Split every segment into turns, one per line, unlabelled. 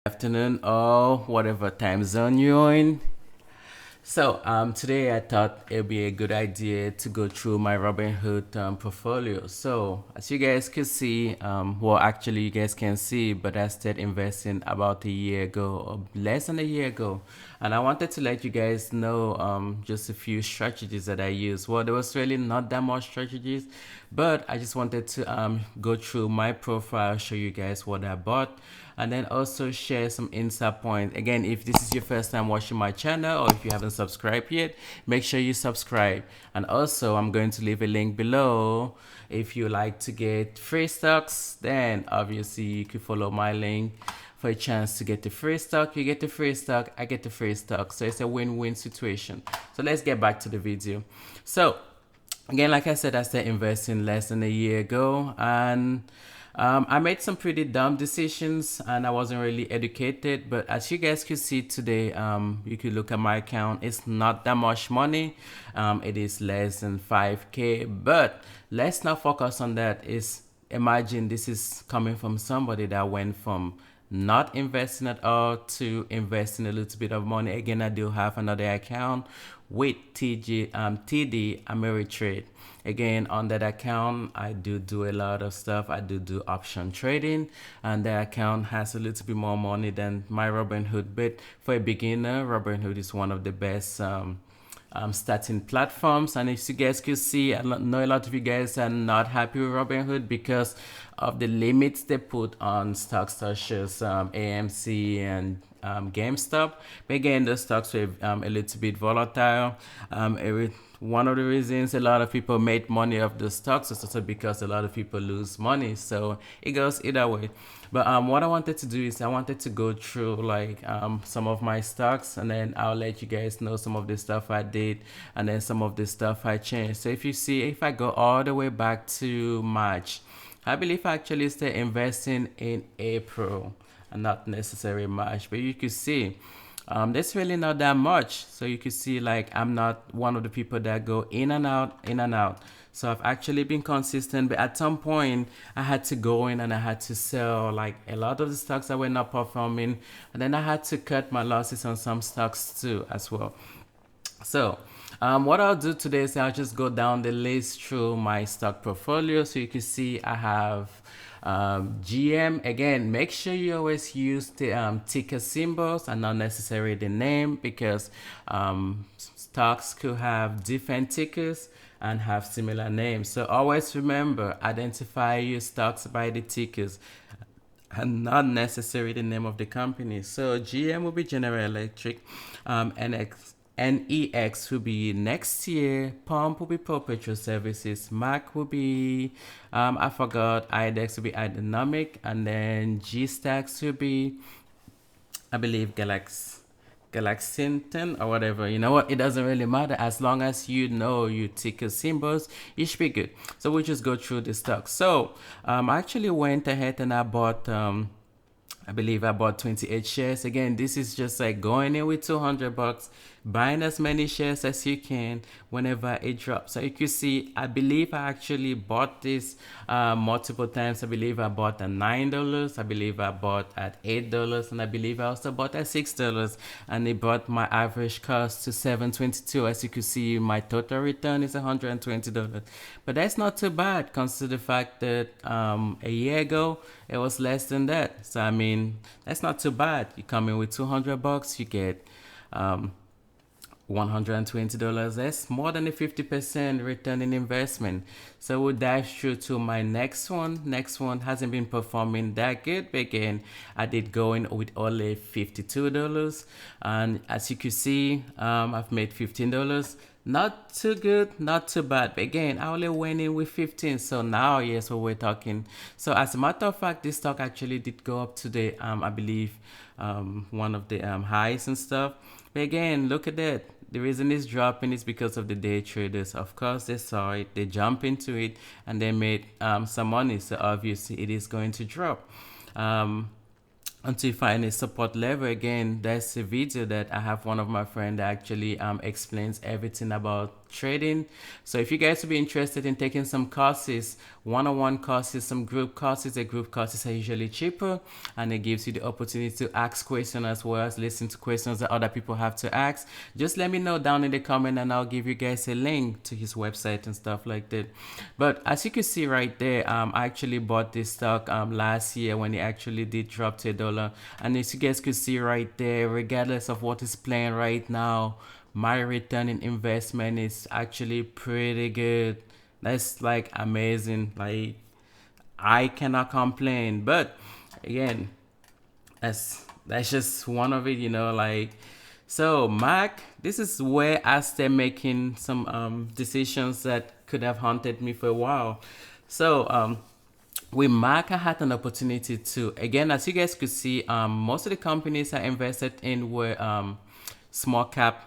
Afternoon or whatever time zone you're in. Today I thought it'd be a good idea to go through my Robinhood portfolio. So as you guys could see, well, actually you guys can see, but I started investing about a year ago or less than a year ago, and I wanted to let you guys know just a few strategies that I use. Well, there was really not that much strategies, but I just wanted to go through my profile, show you guys what I bought, and then also share some insight points. Again, if this is your first time watching my channel or if you haven't subscribed yet, make sure you subscribe. And also, I'm going to leave a link below. If you like to get free stocks, then obviously you could follow my link for a chance to get the free stock. You get the free stock, I get the free stock. So it's a win-win situation. So let's get back to the video. So again, like I said, I started investing less than a year ago, and I made some pretty dumb decisions and I wasn't really educated. But as you guys could see today, you could look at my account. It's not that much money. It is less than 5K. But let's not focus on that. Is imagine this is coming from somebody that went from not investing at all to investing a little bit of money. Again, I do have another account with TD Ameritrade. Again, on that account, I do a lot of stuff. I do option trading, and that account has a little bit more money than my Robinhood. But for a beginner, Robinhood is one of the best starting platforms. And if you guys could see, I know a lot of you guys are not happy with Robinhood because of the limits they put on stocks such as AMC and GameStop. But again, the stocks were a little bit volatile. One of the reasons a lot of people made money off the stocks is also because a lot of people lose money. So it goes either way. But what I wanted to do is I wanted to go through like some of my stocks, and then I'll let you guys know some of the stuff I did and then some of the stuff I changed. So if you see, if I go all the way back to March, I believe I actually started investing in April and not necessarily March, but you could see there's really not that much. So you can see like I'm not one of the people that go in and out, in and out. So I've actually been consistent, but at some point I had to go in and I had to sell like a lot of the stocks that were not performing, and then I had to cut my losses on some stocks too as well. So what I'll do today is I'll just go down the list through my stock portfolio. So you can see I have GM. Again, make sure you always use the ticker symbols and not necessarily the name, because stocks could have different tickers and have similar names. So always remember, identify your stocks by the tickers and not necessarily the name of the company. So GM will be General Electric, NEX will be next year, Pump will be Perpetual Services, Mac will be, I forgot, IDEX will be iDynamic, and then G-Stacks will be, I believe, Galaxington or whatever. You know what? It doesn't really matter as long as you know your ticker symbols. You should be good. So we'll just go through the stocks. So I actually went ahead and I bought. I believe I bought 28 shares. Again, this is just like going in with 200 bucks, buying as many shares as you can whenever it drops. So you can see, I believe I actually bought this multiple times. I believe I bought at $9. I believe I bought at $8, and I believe I also bought at $6. And it brought my average cost to $7.22. As you can see, my total return is $120. But that's not too bad, consider the fact that a year ago it was less than that. So I mean, that's not too bad. You come in with 200 bucks, you get $120. That's more than a 50% return in investment. So we'll dive through to my next one. Next one hasn't been performing that good, but again, I did go in with only $52. And as you can see, I've made $15. Not too good, not too bad. But again, I only went in with 15. So now, yes, what we're talking. So as a matter of fact, this stock actually did go up today. I believe one of the highs and stuff. But again, look at that. The reason it's dropping is because of the day traders. Of course, they saw it, they jumped into it, and they made some money. So obviously, it is going to drop. Until you find a support level. Again, that's a video that I have one of my friends that actually explains everything about trading. So if you guys would be interested in taking some courses, one-on-one courses, some group courses, the group courses are usually cheaper, and it gives you the opportunity to ask questions as well as listen to questions that other people have to ask. Just let me know down in the comment, and I'll give you guys a link to his website and stuff like that. But as you can see right there, I actually bought this stock last year when it actually did drop to $1. And as you guys could see right there, regardless of what is playing right now, my return in investment is actually pretty good. That's like amazing. Like, I cannot complain. But again, that's just one of it, like. So Mac, this is where I start making some decisions that could have haunted me for a while. So with Mac, I had an opportunity to, again, as you guys could see, most of the companies I invested in were small cap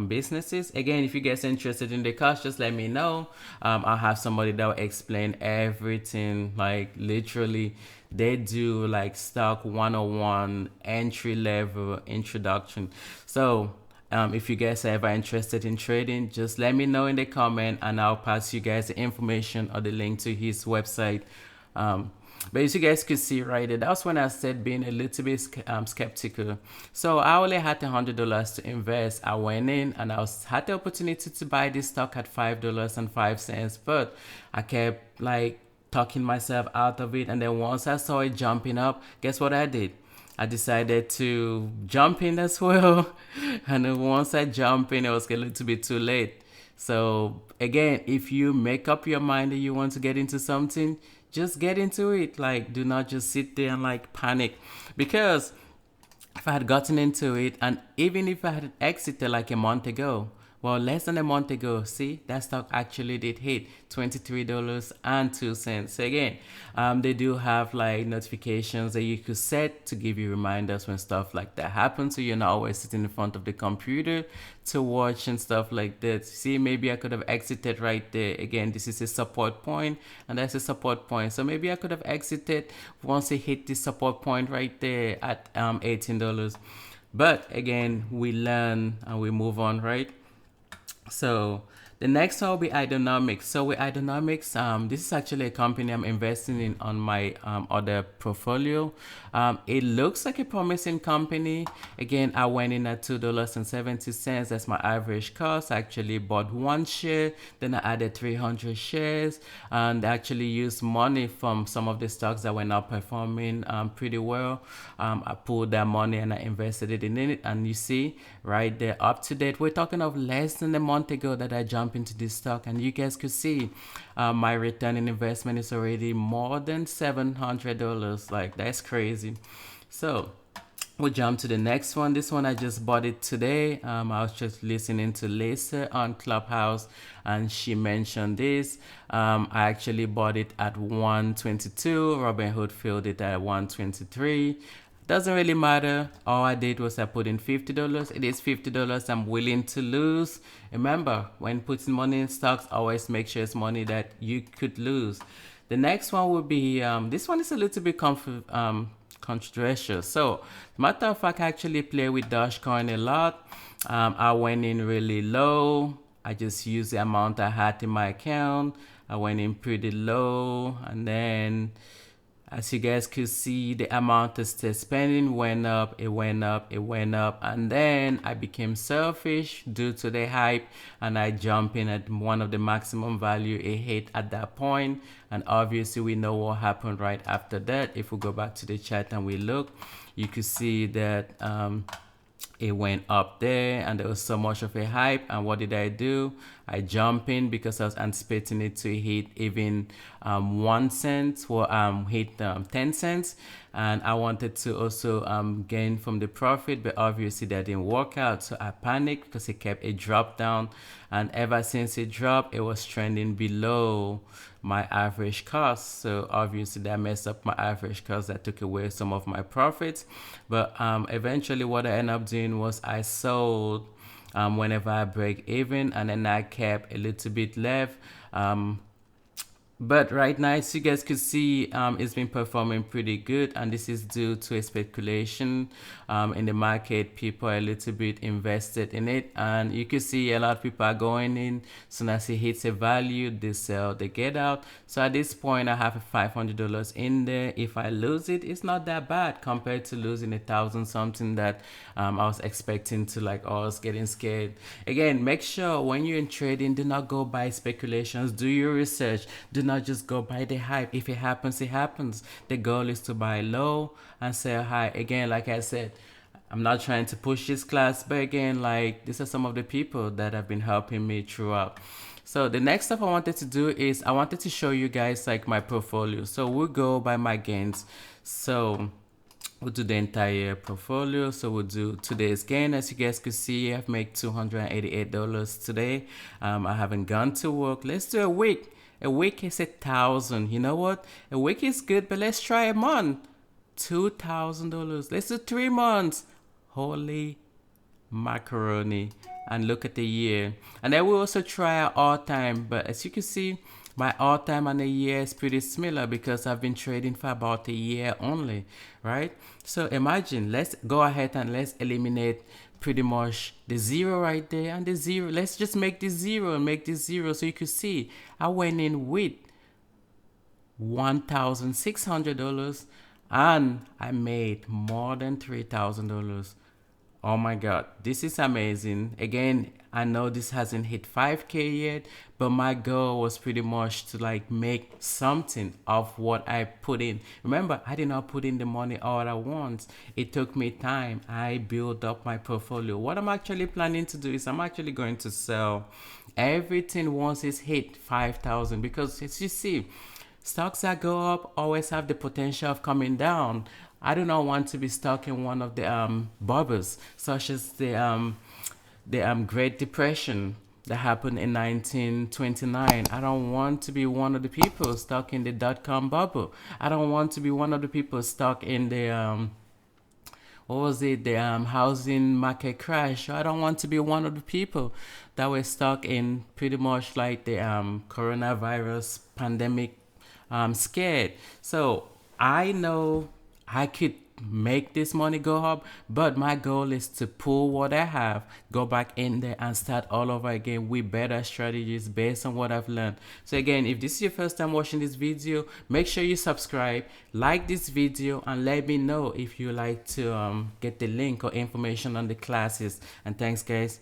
businesses. Again, if you guys are interested in the course, just let me know. I'll have somebody that will explain everything, like literally. They do like stock 101 entry level introduction. So if you guys are ever interested in trading, just let me know in the comment, and I'll pass you guys the information or the link to his website. But as you guys could see right there, that's when I started being a little bit skeptical. So I only had $100 to invest. I went in and had the opportunity to buy this stock at $5.05, but I kept like talking myself out of it. And then once I saw it jumping up, guess what I did? I decided to jump in as well. And then once I jumped in, it was a little bit too late. So again, if you make up your mind that you want to get into something, just get into it. Like, do not just sit there and like panic, because if I had gotten into it, and even if I had exited like a month ago, well, less than a month ago, see, that stock actually did hit $23.02. So again, they do have like notifications that you could set to give you reminders when stuff like that happens, so you're not always sitting in front of the computer to watch and stuff like that. See, maybe I could have exited right there. Again, this is a support point, and that's a support point. So maybe I could have exited once it hit the support point right there at $18. But again, we learn and we move on, right? So the next one will be Idonomics. So with Idonomics, this is actually a company I'm investing in on my other portfolio. It looks like a promising company. Again, I went in at $2.70. That's my average cost. I actually bought one share, then I added 300 shares, and actually used money from some of the stocks that were not performing pretty well. I pulled that money and I invested it in it, and you see right there, up to date. We're talking of less than a month ago that I jumped into this stock, and you guys could see my return in investment is already more than $700. Like, that's crazy. So we'll jump to the next one. This one I just bought it today. I was just listening to Lisa on Clubhouse, and she mentioned this. I actually bought it at 122. Robinhood filled it at 123. Doesn't really matter. All I did was I put in $50. It is $50 I'm willing to lose. Remember, when putting money in stocks, always make sure it's money that you could lose. The next one would be, this one is a little bit controversial. So, matter of fact, I actually play with Dogecoin a lot. I went in really low. I just used the amount I had in my account. I went in pretty low, and then as you guys could see, the amount of spending went up, it went up, it went up, and then I became selfish due to the hype, and I jumped in at one of the maximum value it hit at that point. And obviously we know what happened right after that. If we go back to the chat and we look, you could see that it went up there, and there was so much of a hype. And what did I do? I jumped in because I was anticipating it to hit even 1 cent, or hit 10 cents, and I wanted to also gain from the profit, but obviously that didn't work out. So I panicked because it dropped down, and ever since it dropped, it was trending below my average cost. So obviously that messed up my average cost. That took away some of my profits. But eventually what I ended up doing was I sold whenever I break even, and then I kept a little bit left. But right now, as you guys could see, it's been performing pretty good, and this is due to a speculation in the market. People are a little bit invested in it, and you can see a lot of people are going in. Soon as it hits a value, they sell, they get out. So at this point, I have $500 in there. If I lose it, it's not that bad compared to losing 1,000 something that I was expecting to, like, I was getting scared. Again, make sure when you're in trading, do not go by speculations. Do your research. Do not just go by the hype. If it happens, it happens. The goal is to buy low and sell high. Again, like I said, I'm not trying to push this class, but again, like, these are some of the people that have been helping me throughout. So the next stuff I wanted to do is I wanted to show you guys like my portfolio. So we'll go by my gains. So we'll do the entire portfolio. So we'll do today's gain. As you guys could see, I've made $288 today. I haven't gone to work. Let's do a week. A week is 1,000. You know what? A week is good, but let's try a month. $2,000. Let's do 3 months. Holy macaroni. And look at the year. And then we'll also try our all time. But as you can see, my all time and a year is pretty similar because I've been trading for about a year only, right? So imagine, let's go ahead and let's eliminate pretty much the zero right there and the zero. Let's just make this zero and make this zero so you can see I went in with $1,600 and I made more than $3,000. Oh my God, this is amazing. Again, I know this hasn't hit 5K yet, but my goal was pretty much to like make something of what I put in. Remember, I did not put in the money all at once. It took me time. I built up my portfolio. What I'm actually planning to do is I'm actually going to sell everything once it's hit 5,000 because as you see, stocks that go up always have the potential of coming down. I do not want to be stuck in one of the bubbles, such as the Great Depression that happened in 1929. I don't want to be one of the people stuck in the dot-com bubble. I don't want to be one of the people stuck in the what was it, the housing market crash. I don't want to be one of the people that were stuck in pretty much like the coronavirus pandemic scared. So I know I could make this money go up, but my goal is to pull what I have, go back in there and start all over again with better strategies based on what I've learned. So again, if this is your first time watching this video, make sure you subscribe, like this video, and let me know if you like to get the link or information on the classes. And thanks guys.